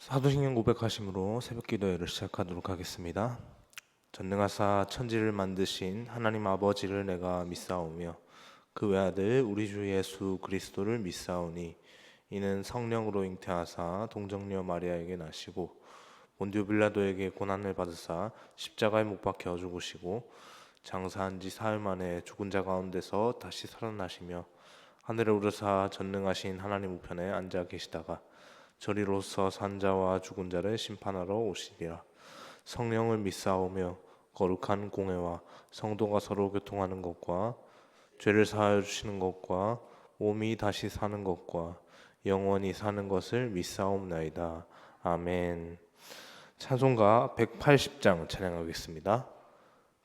사도신경 고백하심으로 새벽기도회를 시작하도록 하겠습니다. 전능하사 천지를 만드신 하나님 아버지를 내가 믿사오며 그 외아들 우리 주 예수 그리스도를 믿사오니 이는 성령으로 잉태하사 동정녀 마리아에게 나시고 본디오 빌라도에게 고난을 받으사 십자가에 못 박혀 죽으시고 장사한 지 사흘 만에 죽은 자 가운데서 다시 살아나시며 하늘에 오르사 전능하신 하나님 우편에 앉아 계시다가 저리로서 산자와 죽은 자를 심판하러 오시리라. 성령을 믿사오며 거룩한 공회와 성도가 서로 교통하는 것과 죄를 사하여 주시는 것과 몸이 다시 사는 것과 영원히 사는 것을 믿사옵나이다. 아멘. 찬송가 180장 찬양하겠습니다.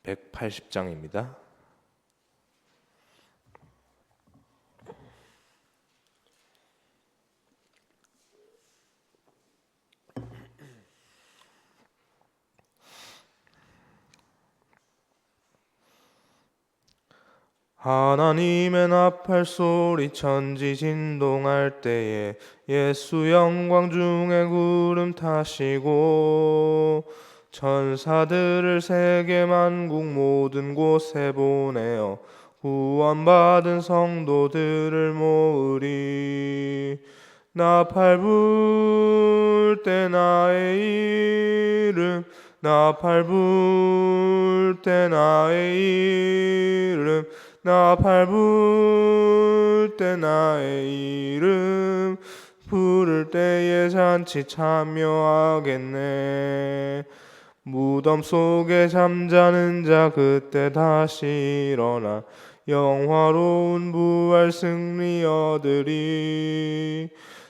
180장입니다. 하나님의 나팔 소리 천지 진동할 때에 예수 영광 중에 구름 타시고 천사들을 세계 만국 모든 곳에 보내어 구원받은 성도들을 모으리. 나팔 불 때 나의 이름 나팔 불 때 나의 이름 나팔 불 때 나의 이름 부를 때에 잔치 참여하겠네. 무덤 속에 잠자는 자 그때 다시 일어나 영화로운 부활 승리 얻으리.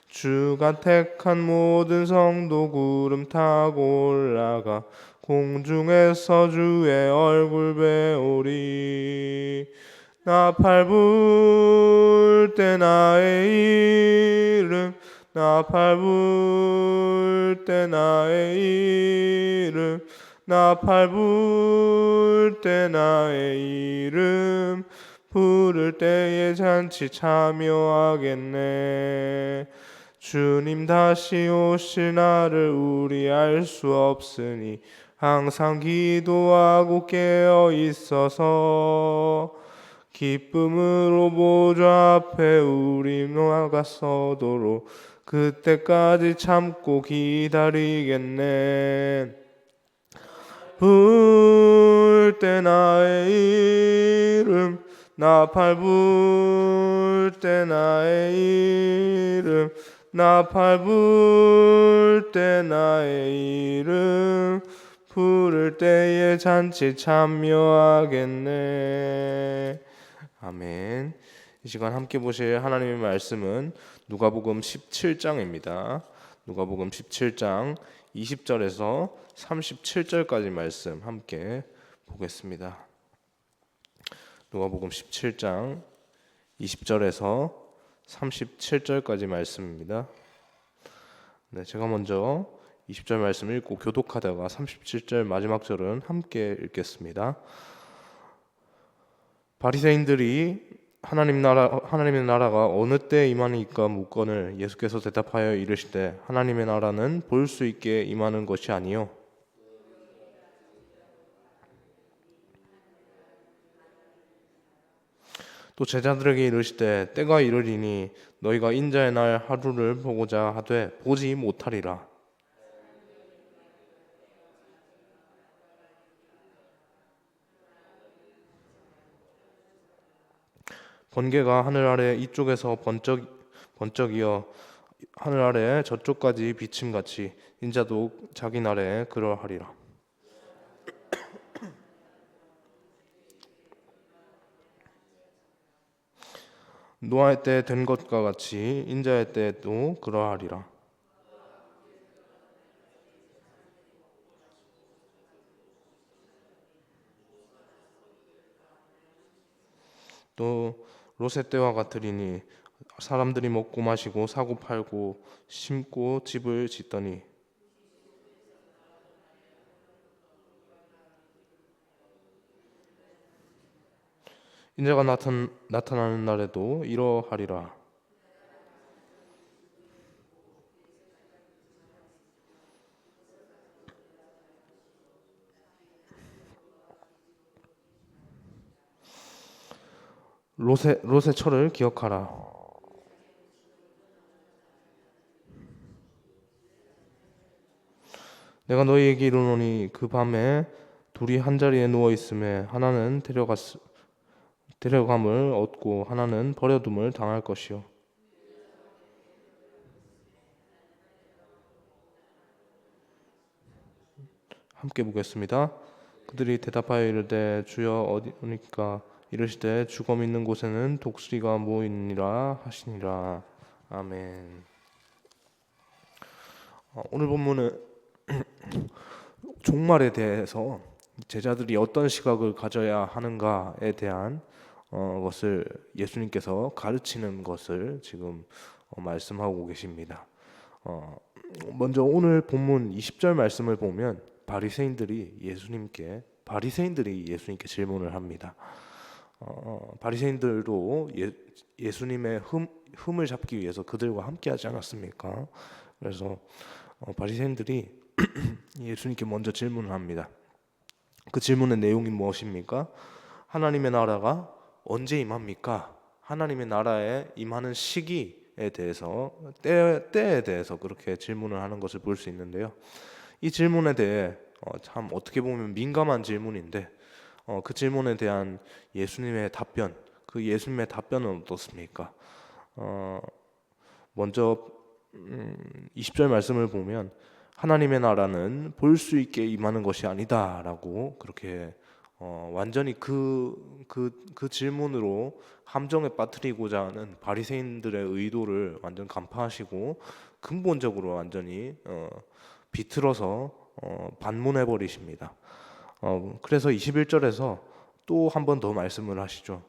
주가 택한 모든 성도 구름 타고 올라가 공중에서 주의 얼굴 배우리. 나팔 불 때 나의 이름 나팔 불 때 나의 이름 나팔 불 때 나의 이름 부를 때에 잔치 참여하겠네. 주님 다시 오실 날을 우리 알 수 없으니 항상 기도하고 깨어 있어서 기쁨으로 보좌 앞에 우리 나가서도록 그때까지 참고 기다리겠네. 불 때 나의 이름 나팔 불 때 나의 이름 나팔 불 때 나의 이름 부를 때에 잔치 참여하겠네. 아멘. 이 시간 함께 보실 하나님의 말씀은 누가복음 17장입니다. 누가복음 17장 20절에서 37절까지 말씀 함께 보겠습니다. 누가복음 17장 20절에서 37절까지 말씀입니다. 네, 제가 먼저 20절 말씀 읽고 교독하다가 37절 마지막 절은 함께 읽겠습니다. 바리새인들이 하나님의 나라가 어느 때에 임하니까 묻거늘 예수께서 대답하여 이르시되 하나님의 나라는 볼 수 있게 임하는 것이 아니요 또 제자들에게 이르시되 때가 이르리니 너희가 인자의 날 하루를 보고자 하되 보지 못하리라. 번개가 하늘 아래 이쪽에서 번쩍이어 하늘 아래 저쪽까지 비침같이 인자도 자기 날에 그러하리라. 노아의 때 된 것과 같이 인자의 때도 그러하리라. 또 롯의 때와 같으리니 사람들이 먹고 마시고 사고 팔고 심고 집을 짓더니 인자가 나타나는 날에도 이러하리라. 롯의 철을 기억하라. 내가 너희에게 이르노니 그 밤에 둘이 한 자리에 누워 있음에 하나는 데려감을 얻고 하나는 버려둠을 당할 것이요. 함께 보겠습니다. 그들이 대답하여 이르되 주여 어디니까 이르시되 죽음 있는 곳에는 독수리가 모이니라 하시니라. 아멘. 오늘 본문은 종말에 대해서 제자들이 어떤 시각을 가져야 하는가에 대한 것을 예수님께서 가르치는 것을 지금 말씀하고 계십니다. 먼저 오늘 본문 20절 말씀을 보면 바리새인들이 예수님께 질문을 합니다. 바리새인들도 예수님의 흠을 잡기 위해서 그들과 함께하지 않았습니까? 그래서 바리새인들이 예수님께 먼저 질문을 합니다. 그 질문의 내용이 무엇입니까? 하나님의 나라가 언제 임합니까? 하나님의 나라에 임하는 시기에 대해서 때에 대해서 그렇게 질문을 하는 것을 볼 수 있는데요. 이 질문에 대해 참 어떻게 보면 민감한 질문인데 그 질문에 대한 예수님의 답변은 어떻습니까? 먼저 20절 말씀을 보면 하나님의 나라는 볼 수 있게 임하는 것이 아니다라고 그렇게 완전히 그 질문으로 함정에 빠뜨리고자 하는 바리새인들의 의도를 완전 간파하시고 근본적으로 완전히 비틀어서 반문해 버리십니다. 그래서 21절에서 또 한 번 더 말씀을 하시죠.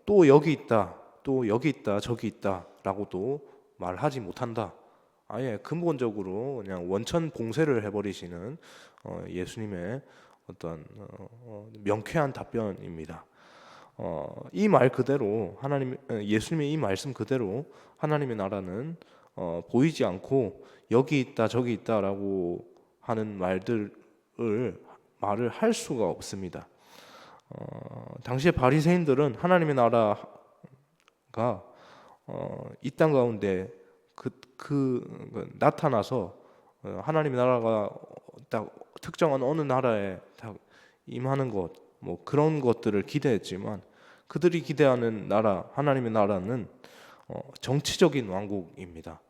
또 여기 있다, 저기 있다라고도 말하지 못한다. 아예 근본적으로 그냥 원천 봉쇄를 해버리시는 예수님의 어떤 명쾌한 답변입니다. 이 말 그대로 예수님의 이 말씀 그대로 하나님의 나라는 보이지 않고 여기 있다 저기 있다라고 하는 말을 할 수가 없습니다. 당시에 바리새인들은 하나님의 나라가 이 땅 가운데 나타나서 하나님의 나라가 딱 특정한 어느 나라에 딱 임하는 것, 뭐 그런 것들을 기대했지만 그들이 기대하는 나라, 하나님의 나라는 정치적인 왕국입니다.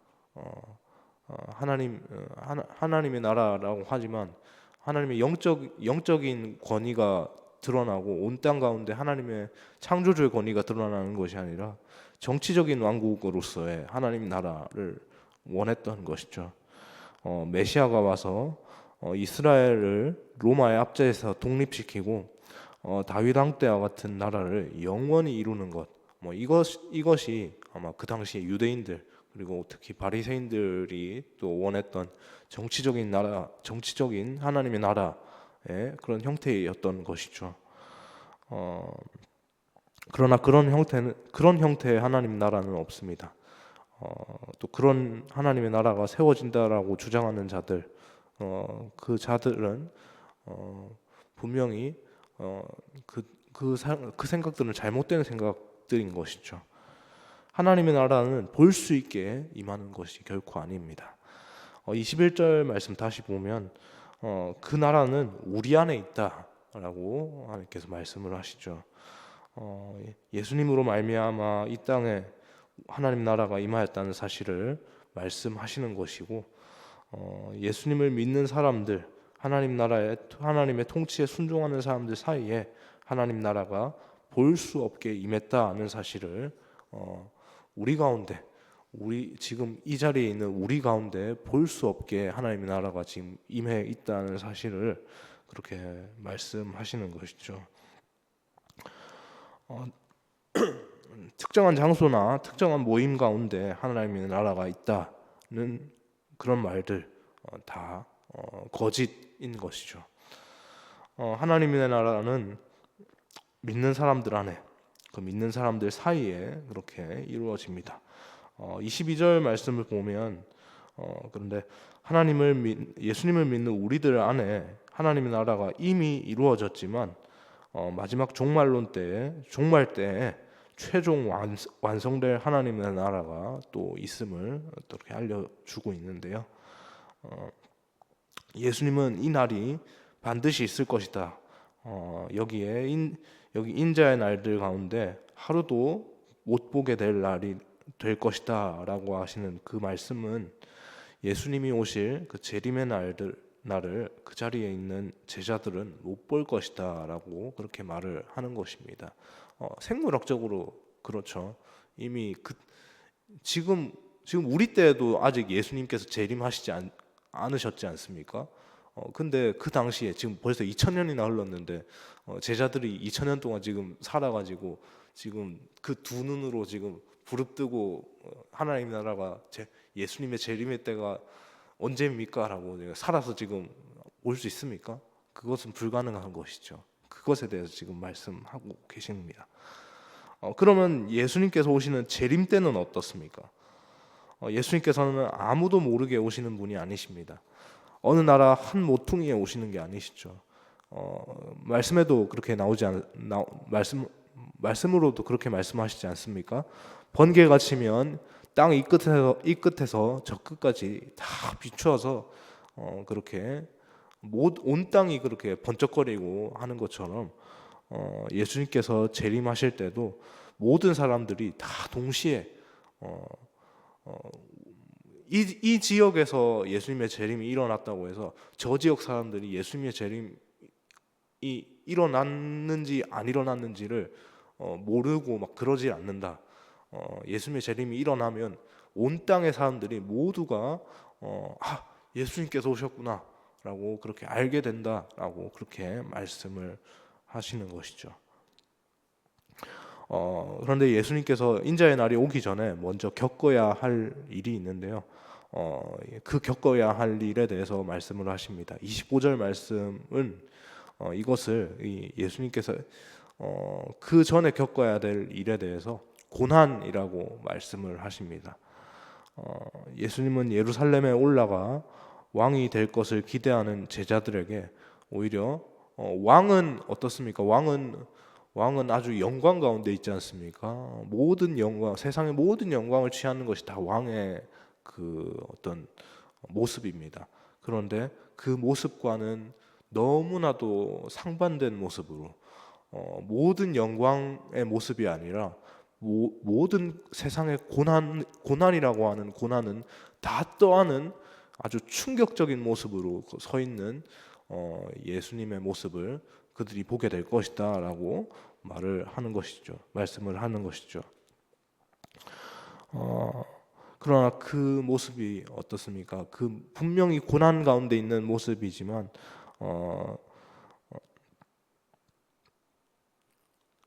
하나님의 나라라고 하지만 하나님의 영적인 권위가 드러나고 온 땅 가운데 하나님의 창조주의 권위가 드러나는 것이 아니라 정치적인 왕국으로서의 하나님 나라를 원했던 것이죠. 메시아가 와서 이스라엘을 로마의 압제에서 독립시키고 다윗 왕 때와 같은 나라를 영원히 이루는 것, 뭐 이것이 아마 그 당시 유대인들 그리고 특히 바리새인들이 또 원했던 정치적인 하나님의 나라의 그런 형태였던 것이죠. 그러나 그런 형태의 하나님 나라는 없습니다. 또 그런 하나님의 나라가 세워진다라고 주장하는 자들, 그 자들은 분명히 그 생각들은 잘못된 생각들인 것이죠. 하나님의 나라는 볼 수 있게 임하는 것이 결코 아닙니다. 21절 말씀 다시 보면 그 나라는 우리 안에 있다라고 하나님께서 말씀을 하시죠. 예수님으로 말미암아 이 땅에 하나님 나라가 임하였다는 사실을 말씀하시는 것이고 예수님을 믿는 사람들, 하나님의 통치에 순종하는 사람들 사이에 하나님 나라가 볼 수 없게 임했다는 사실을 지금 이 자리에 있는 우리 가운데 볼 수 없게 하나님의 나라가 지금 임해 있다는 사실을 그렇게 말씀하시는 것이죠. 특정한 장소나 특정한 모임 가운데 하나님의 나라가 있다는 그런 말들 다 거짓인 것이죠. 하나님의 나라는 믿는 사람들 안에, 그 믿는 사람들 사이에 그렇게 이루어집니다. 22절 말씀을 보면 그런데 예수님을 믿는 우리들 안에 하나님의 나라가 이미 이루어졌지만 마지막 종말 때에 최종 완성될 하나님의 나라가 또 있음을 또 이렇게 알려주고 있는데요. 예수님은 이 날이 반드시 있을 것이다. 여기 인자의 날들 가운데 하루도 못 보게 될 날이 될 것이다라고 하시는 그 말씀은 예수님이 오실 그 재림의 날을 그 자리에 있는 제자들은 못 볼 것이다라고 그렇게 말을 하는 것입니다. 생물학적으로 그렇죠. 이미 지금 우리 때에도 아직 예수님께서 재림하시지 않으셨지 않습니까? 근데 그 당시에 지금 벌써 2000년이나 흘렀는데 제자들이 2000년 동안 지금 살아가지고 지금 그 두 눈으로 지금 부릅뜨고 하나님 나라가 예수님의 재림의 때가 언제입니까? 라고 살아서 지금 올 수 있습니까? 그것은 불가능한 것이죠. 그것에 대해서 지금 말씀하고 계십니다. 그러면 예수님께서 오시는 재림 때는 어떻습니까? 예수님께서는 아무도 모르게 오시는 분이 아니십니다. 어느 나라 한 모퉁이에 오시는 게 아니시죠. 말씀에도 그렇게 말씀으로도 그렇게 말씀하시지 않습니까? 번개가 치면 땅 이 끝에서 저 끝까지 다 비추어서 그렇게 온 땅이 그렇게 번쩍거리고 하는 것처럼 예수님께서 재림하실 때도 모든 사람들이 다 동시에 이 지역에서 예수님의 재림이 일어났다고 해서 저 지역 사람들이 예수님의 재림이 일어났는지 안 일어났는지를 모르고 막 그러지 않는다. 예수님의 재림이 일어나면 온 땅의 사람들이 모두가 예수님께서 오셨구나 라고 그렇게 알게 된다라고 그렇게 말씀을 하시는 것이죠. 그런데 예수님께서 인자의 날이 오기 전에 먼저 겪어야 할 일이 있는데요. 그 겪어야 할 일에 대해서 말씀을 하십니다. 25절 말씀은 이것을 예수님께서 그 전에 겪어야 될 일에 대해서 고난이라고 말씀을 하십니다. 예수님은 예루살렘에 올라가 왕이 될 것을 기대하는 제자들에게 오히려 왕은 어떻습니까? 왕은 아주 영광 가운데 있지 않습니까? 모든 영광, 세상의 모든 영광을 취하는 것이 다 왕의 그 어떤 모습입니다. 그런데 그 모습과는 너무나도 상반된 모습으로 모든 영광의 모습이 아니라 모든 세상의 고난이라고 하는 고난은 다 떠안은 아주 충격적인 모습으로 서 있는 예수님의 모습을 그들이 보게 될 것이다라고 말씀을 하는 것이죠. 그러나 그 모습이 어떻습니까? 그 분명히 고난 가운데 있는 모습이지만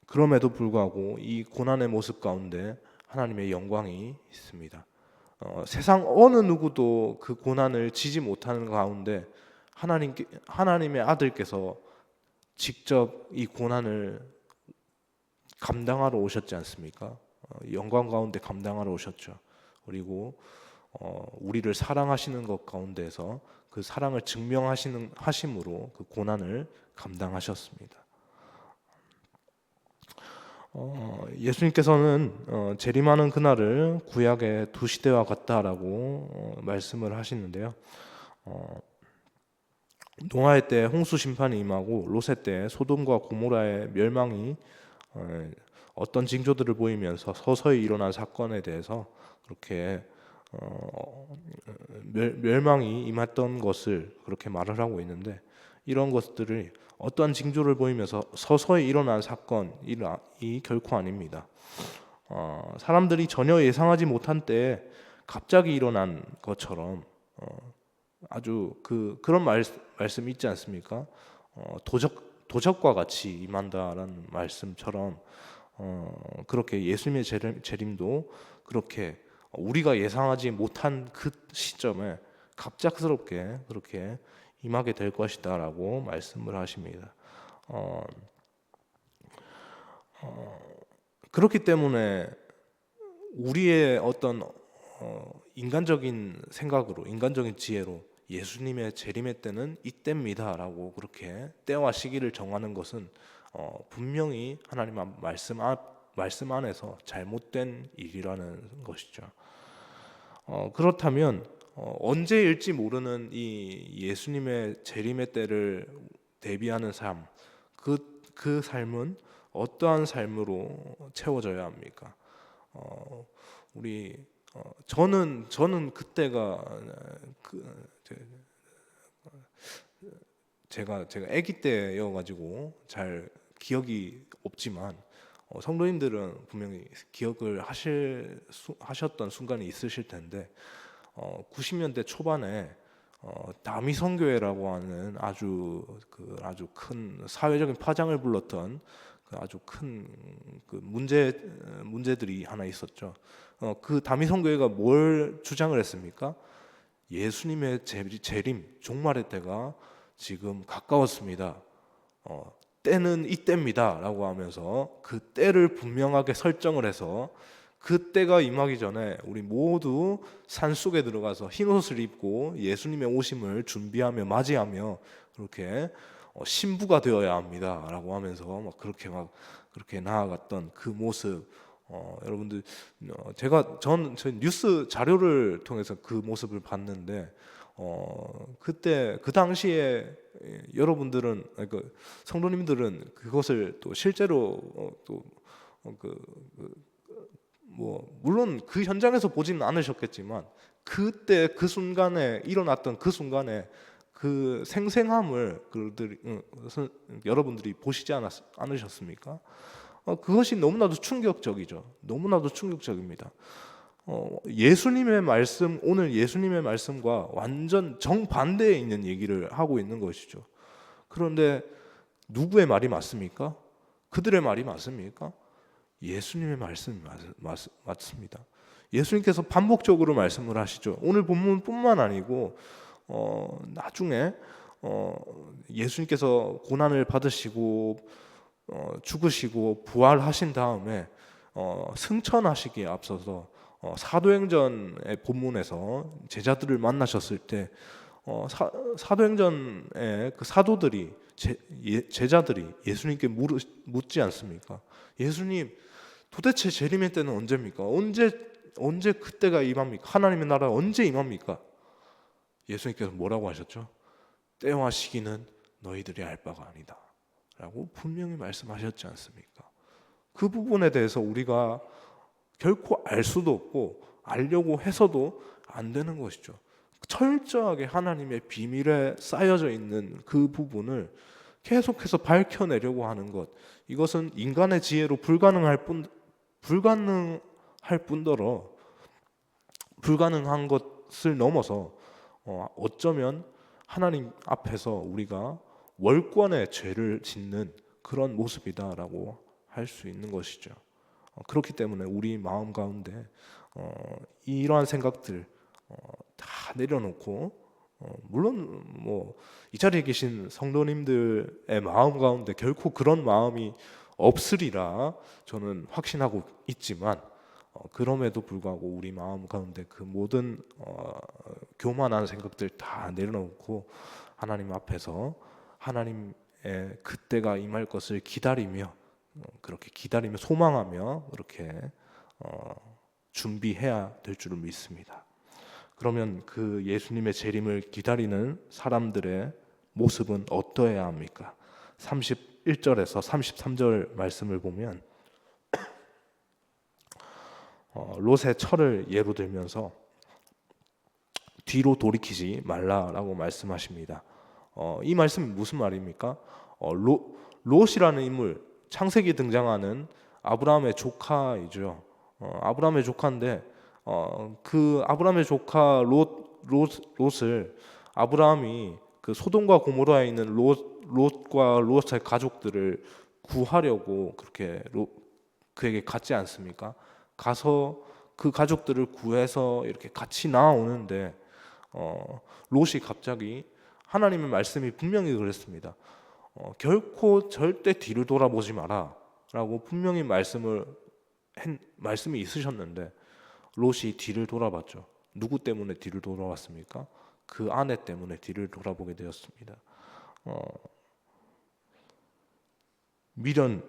그럼에도 불구하고 이 고난의 모습 가운데 하나님의 영광이 있습니다. 세상 어느 누구도 그 고난을 지지 못하는 가운데 하나님의 아들께서 직접 이 고난을 감당하러 오셨지 않습니까? 영광 가운데 감당하러 오셨죠. 그리고 우리를 사랑하시는 것 가운데서 그 사랑을 하심으로 그 고난을 감당하셨습니다. 예수님께서는 재림하는 그날을 구약의 두 시대와 같다라고 말씀을 하시는데요. 노아의 때 홍수 심판이 임하고 롯의 때 소돔과 고모라의 멸망이 어떤 징조들을 보이면서 서서히 일어난 사건에 대해서 그렇게 멸망이 임했던 것을 그렇게 말을 하고 있는데, 이런 것들이 어떠한 징조를 보이면서 서서히 일어난 사건이 결코 아닙니다. 사람들이 전혀 예상하지 못한 때에 갑자기 일어난 것처럼 아주 그런 말씀이 있지 않습니까? 도적과 같이 임한다라는 말씀처럼 그렇게 예수님의 재림도 그렇게 우리가 예상하지 못한 그 시점에 갑작스럽게 그렇게 임하게 될 것이다라고 말씀을 하십니다. 그렇기 때문에 우리의 어떤 인간적인 생각으로, 인간적인 지혜로 예수님의 재림의 때는 이때입니다라고 그렇게 때와 시기를 정하는 것은 분명히 하나님 말씀 말씀 안에서 잘못된 일이라는 것이죠. 그렇다면 언제일지 모르는 이 예수님의 재림의 때를 대비하는 삶, 그 삶은 어떠한 삶으로 채워져야 합니까? 우리 저는 그때가 제가 아기 때여가지고 잘 기억이 없지만 성도님들은 분명히 기억을 하셨던 순간이 있으실 텐데 90년대 초반에 다미성교회라고 하는 아주 큰 사회적인 파장을 불렀던 그 아주 큰 그 문제들이 하나 있었죠. 그 다미성교회가 뭘 주장을 했습니까? 예수님의 재림 종말의 때가 지금 가까웠습니다. 때는 이때입니다라고 하면서 그 때를 분명하게 설정을 해서 그 때가 임하기 전에 우리 모두 산속에 들어가서 흰 옷을 입고 예수님의 오심을 준비하며 맞이하며 그렇게 신부가 되어야 합니다라고 하면서 그렇게 나아갔던 그 모습, 여러분들 전 뉴스 자료를 통해서 그 모습을 봤는데 그때 그 당시에 여러분들은 성도님들은 그것을 또 실제로 물론 그 현장에서 보지는 않으셨겠지만 그때 그 순간에 일어났던 그 순간에 그 생생함을 여러분들이 보시지 않으셨습니까? 그것이 너무나도 충격적이죠. 너무나도 충격적입니다. 예수님의 말씀, 오늘 예수님의 말씀과 완전 정반대에 있는 얘기를 하고 있는 것이죠. 그런데 누구의 말이 맞습니까? 그들의 말이 맞습니까? 예수님의 말씀이 맞습니다. 예수님께서 반복적으로 말씀을 하시죠. 오늘 본문뿐만 아니고 나중에 예수님께서 고난을 받으시고 죽으시고 부활하신 다음에 승천하시기에 앞서서 사도행전의 본문에서 제자들을 만나셨을 때 사도행전의 그 사도들이 제자들이 예수님께 묻지 않습니까? 예수님, 도대체 재림의 때는 언제입니까? 언제 그때가 임합니까? 하나님의 나라 언제 임합니까? 예수님께서 뭐라고 하셨죠? 때와 시기는 너희들이 알 바가 아니다 라고 분명히 말씀하셨지 않습니까? 그 부분에 대해서 우리가 결코 알 수도 없고 알려고 해서도 안 되는 것이죠. 철저하게 하나님의 비밀에 쌓여져 있는 그 부분을 계속해서 밝혀내려고 하는 것, 이것은 인간의 지혜로 불가능할 뿐더러 불가능한 것을 넘어서 어쩌면 하나님 앞에서 우리가 월권의 죄를 짓는 그런 모습이다라고 할 수 있는 것이죠. 그렇기 때문에 우리 마음 가운데 이러한 생각들 다 내려놓고 물론 이 자리에 계신 성도님들의 마음 가운데 결코 그런 마음이 없으리라 저는 확신하고 있지만 그럼에도 불구하고 우리 마음 가운데 그 모든 교만한 생각들 다 내려놓고 하나님 앞에서 하나님의 그때가 임할 것을 기다리며 그렇게 기다리며 소망하며 그렇게 준비해야 될 줄을 믿습니다. 그러면 그 예수님의 재림을 기다리는 사람들의 모습은 어떠해야 합니까? 31절에서 33절 말씀을 보면 롯의 철을 예로 들면서 뒤로 돌이키지 말라라고 말씀하십니다. 이 말씀이 무슨 말입니까? 롯이라는 인물, 창세기 등장하는 아브라함의 조카이죠. 아브라함의 조카인데 그 아브라함의 조카 롯을 아브라함이 그 소돔과 고모라에 있는 롯과 롯의 가족들을 구하려고 그렇게 그에게 갔지 않습니까? 가서 그 가족들을 구해서 이렇게 같이 나오는데 롯이 갑자기 하나님의 말씀이 분명히 그랬습니다. 결코 절대 뒤를 돌아보지 마라 라고 분명히 말씀이 있으셨는데 롯이 뒤를 돌아봤죠. 누구 때문에 뒤를 돌아봤습니까? 그 아내 때문에 뒤를 돌아보게 되었습니다. 미련이죠.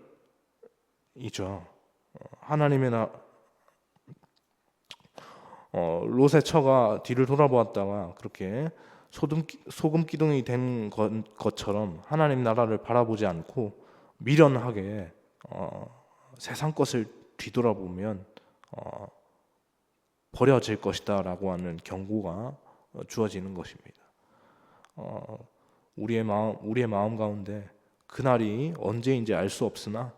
하나님의 롯의 처가 뒤를 돌아보았다가 그렇게 소금 기둥이 된 것처럼 하나님 나라를 바라보지 않고 미련하게 세상 것을 뒤돌아보면 버려질 것이다라고 하는 경고가 주어지는 것입니다. 우리의 마음 가운데 그날이 언제인지 알 수 없으나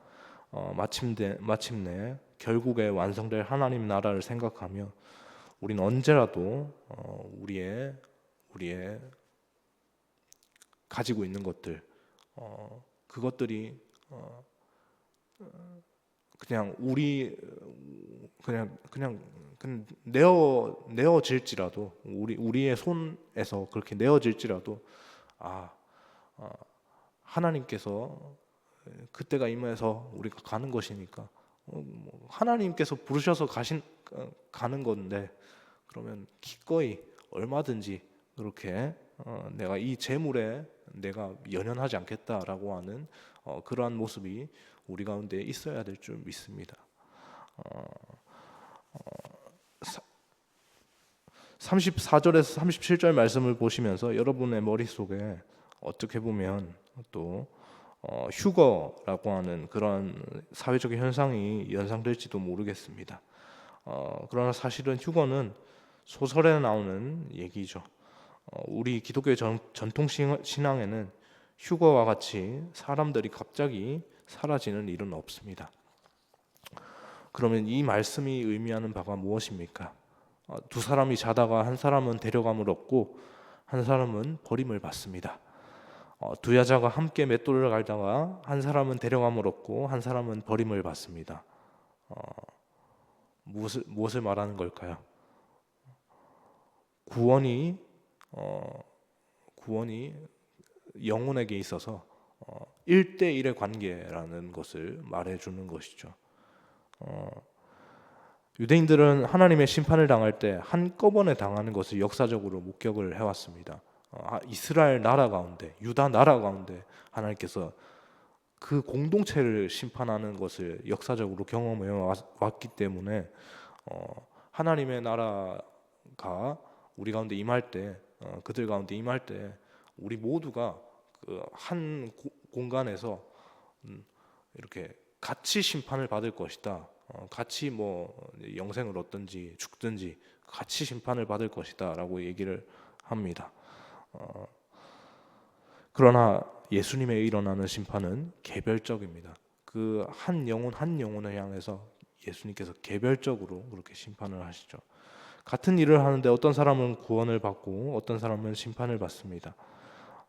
마침내 결국에 완성될 하나님 나라를 생각하며 우리는 언제라도 우리의 가지고 있는 것들 그것들이 그냥 내어질지라도 우리의 손에서 그렇게 내어질지라도 하나님께서 그때가 임해서 우리가 가는 것이니까 하나님께서 부르셔서 가는 건데 그러면 기꺼이 얼마든지 그렇게 내가 이 재물에 내가 연연하지 않겠다라고 하는 그러한 모습이 우리 가운데 있어야 될 줄 믿습니다. 34절에서 37절 말씀을 보시면서 여러분의 머릿속에 어떻게 보면 또 휴거라고 하는 그런 사회적인 현상이 연상될지도 모르겠습니다. 그러나 사실은 휴거는 소설에 나오는 얘기죠. 우리 기독교의 전통 신앙에는 휴거와 같이 사람들이 갑자기 사라지는 일은 없습니다. 그러면 이 말씀이 의미하는 바가 무엇입니까? 두 사람이 자다가 한 사람은 데려감을 얻고 한 사람은 버림을 받습니다. 두 여자가 함께 맷돌을 갈다가 한 사람은 데려감을 얻고 한 사람은 버림을 받습니다. 무엇을 말하는 걸까요? 구원이 영혼에게 있어서 1대1의 관계라는 것을 말해주는 것이죠. 유대인들은 하나님의 심판을 당할 때 한꺼번에 당하는 것을 역사적으로 목격을 해왔습니다. 이스라엘 나라 가운데, 유다 나라 가운데 하나님께서 그 공동체를 심판하는 것을 역사적으로 경험해 왔기 때문에 하나님의 나라가 우리 가운데 임할 때, 그들 가운데 임할 때 우리 모두가 그 한 공간에서 이렇게 같이 심판을 받을 것이다. 같이 영생을 얻든지 죽든지 같이 심판을 받을 것이다라고 얘기를 합니다. 그러나 예수님의 일어나는 심판은 개별적입니다. 그 한 영혼을 향해서 예수님께서 개별적으로 그렇게 심판을 하시죠. 같은 일을 하는데 어떤 사람은 구원을 받고 어떤 사람은 심판을 받습니다.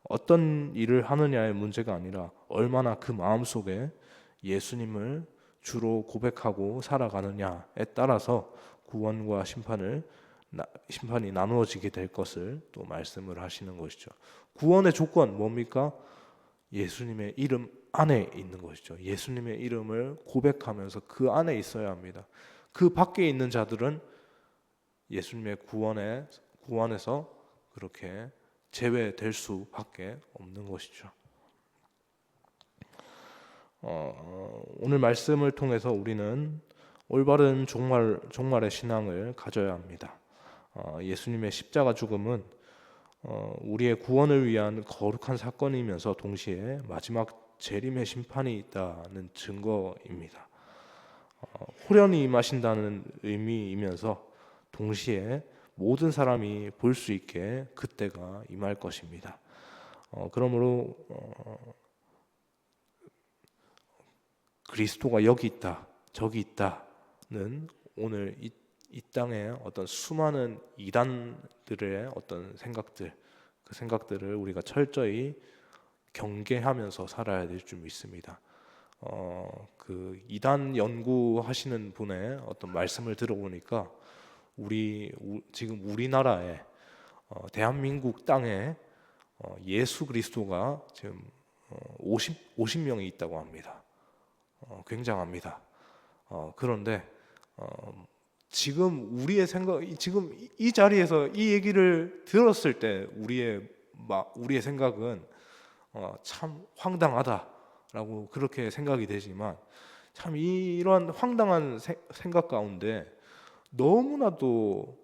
어떤 일을 하느냐의 문제가 아니라 얼마나 그 마음속에 예수님을 주로 고백하고 살아가느냐에 따라서 구원과 심판이 나누어지게 될 것을 또 말씀을 하시는 것이죠. 구원의 조건 뭡니까? 예수님의 이름 안에 있는 것이죠. 예수님의 이름을 고백하면서 그 안에 있어야 합니다. 그 밖에 있는 자들은 예수님의 구원에서 그렇게 제외될 수밖에 없는 것이죠. 오늘 말씀을 통해서 우리는 올바른 종말의 신앙을 가져야 합니다. 예수님의 십자가 죽음은 우리의 구원을 위한 거룩한 사건이면서 동시에 마지막 재림의 심판이 있다는 증거입니다. 호련히 임하신다는 의미이면서 동시에 모든 사람이 볼 수 있게 그때가 임할 것입니다. 그러므로 그리스도가 여기 있다, 저기 있다는 오늘 이 땅에 어떤 수많은 이단들의 어떤 생각들, 그 생각들을 우리가 철저히 경계하면서 살아야 될 줄 믿습니다. 그 이단 연구하시는 분의 어떤 말씀을 들어보니까 지금 우리나라에 대한민국 땅에 예수 그리스도가 지금 50명이 있다고 합니다. 굉장합니다. 그런데 지금 우리의 지금 이 자리에서 이 얘기를 들었을 때 우리의 생각은 참 황당하다라고 그렇게 생각이 되지만 참 이러한 황당한 생각 가운데 너무나도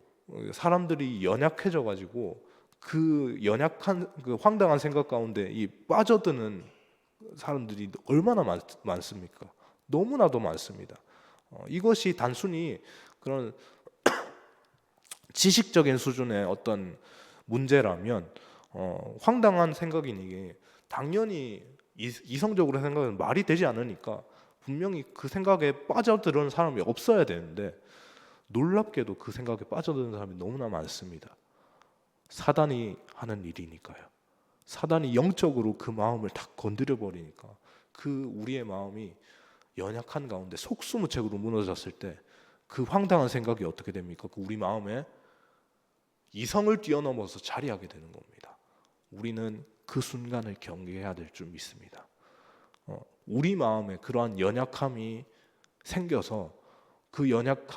사람들이 연약해져 가지고 그 연약한 그 황당한 생각 가운데 이 빠져드는 사람들이 얼마나 많습니까? 너무나도 많습니다. 이것이 단순히 그런 지식적인 수준의 어떤 문제라면 황당한 생각이니 이게 당연히 이성적으로 생각하면 말이 되지 않으니까 분명히 그 생각에 빠져드는 사람이 없어야 되는데 놀랍게도 그 생각에 빠져드는 사람이 너무나 많습니다. 사단이 하는 일이니까요. 사단이 영적으로 그 마음을 탁 건드려 버리니까 그 우리의 마음이 연약한 가운데 속수무책으로 무너졌을 때 그 황당한 생각이 어떻게 됩니까? 그 우리 마음에 이성을 뛰어넘어서 자리하게 되는 겁니다. 우리는 그 순간을 경계해야 될 줄 믿습니다. 우리 마음에 그러한 연약함이 생겨서 그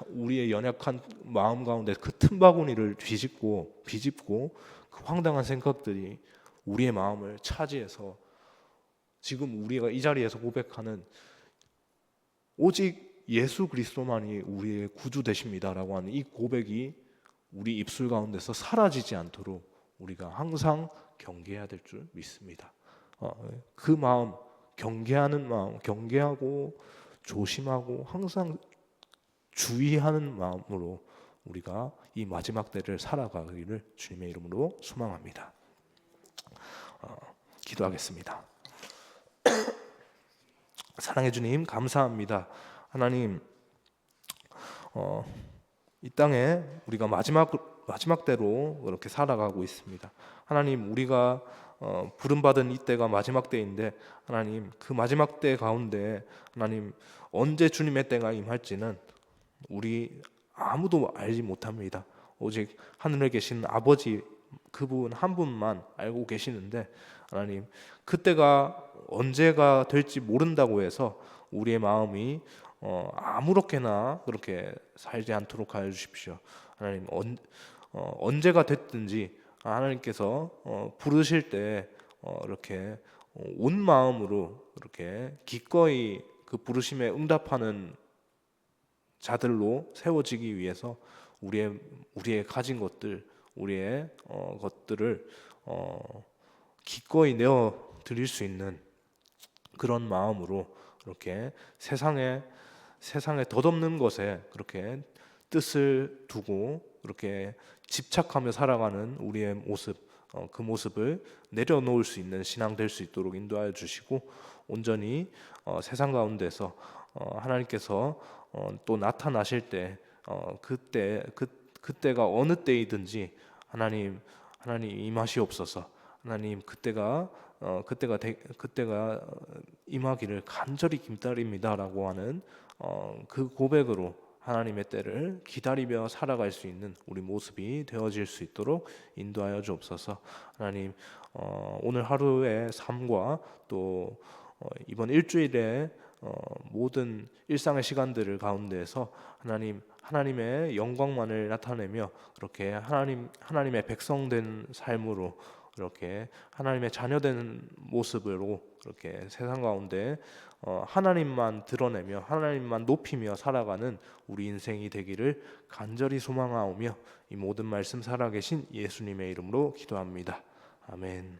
우리의 연약한 마음 가운데 그 틈바구니를 비집고 그 황당한 생각들이 우리의 마음을 차지해서 지금 우리가 이 자리에서 고백하는 오직 예수 그리스도만이 우리의 구주 되십니다라고 하는 이 고백이 우리 입술 가운데서 사라지지 않도록 우리가 항상 경계해야 될 줄 믿습니다. 그 마음, 경계하는 마음, 경계하고 조심하고 항상 주의하는 마음으로 우리가 이 마지막 때를 살아가기를 주님의 이름으로 소망합니다. 기도하겠습니다. 사랑해 주님 감사합니다. 하나님 이 땅에 우리가 마지막 때로 그렇게 살아가고 있습니다. 하나님 우리가 부름받은 이때가 마지막 때인데 하나님 그 마지막 때 가운데 하나님 언제 주님의 때가 임할지는 우리 아무도 알지 못합니다. 오직 하늘에 계신 아버지 그분 한 분만 알고 계시는데 하나님 그때가 언제가 될지 모른다고 해서 우리의 마음이 아무렇게나 그렇게 살지 않도록 하여 주십시오. 하나님 언제가 됐든지 하나님께서 부르실 때 이렇게 온 마음으로 이렇게 기꺼이 그 부르심에 응답하는 자들로 세워지기 위해서 우리의 가진 것들, 우리의 것들을 기꺼이 내어 드릴 수 있는 그런 마음으로 이렇게 세상에 덧없는 것에 그렇게 뜻을 두고 그렇게 집착하며 살아가는 우리의 모습, 그 모습을 내려놓을 수 있는 신앙 될 수 있도록 인도하여 주시고 온전히 세상 가운데서 하나님께서 또 나타나실 때 그때가 어느 때이든지 하나님 임하시옵소서. 하나님 그때가 임하기를 간절히 기다립니다라고 하는 그 고백으로 하나님의 때를 기다리며 살아갈 수 있는 우리 모습이 되어질 수 있도록 인도하여 주옵소서. 하나님 오늘 하루의 삶과 또 이번 일주일의 모든 일상의 시간들을 가운데에서 하나님의 영광만을 나타내며 그렇게 하나님의 백성된 삶으로 이렇게 하나님의 자녀된 모습으로 이렇게 세상 가운데 하나님만 드러내며 하나님만 높이며 살아가는 우리 인생이 되기를 간절히 소망하오며 이 모든 말씀 살아계신 예수님의 이름으로 기도합니다. 아멘.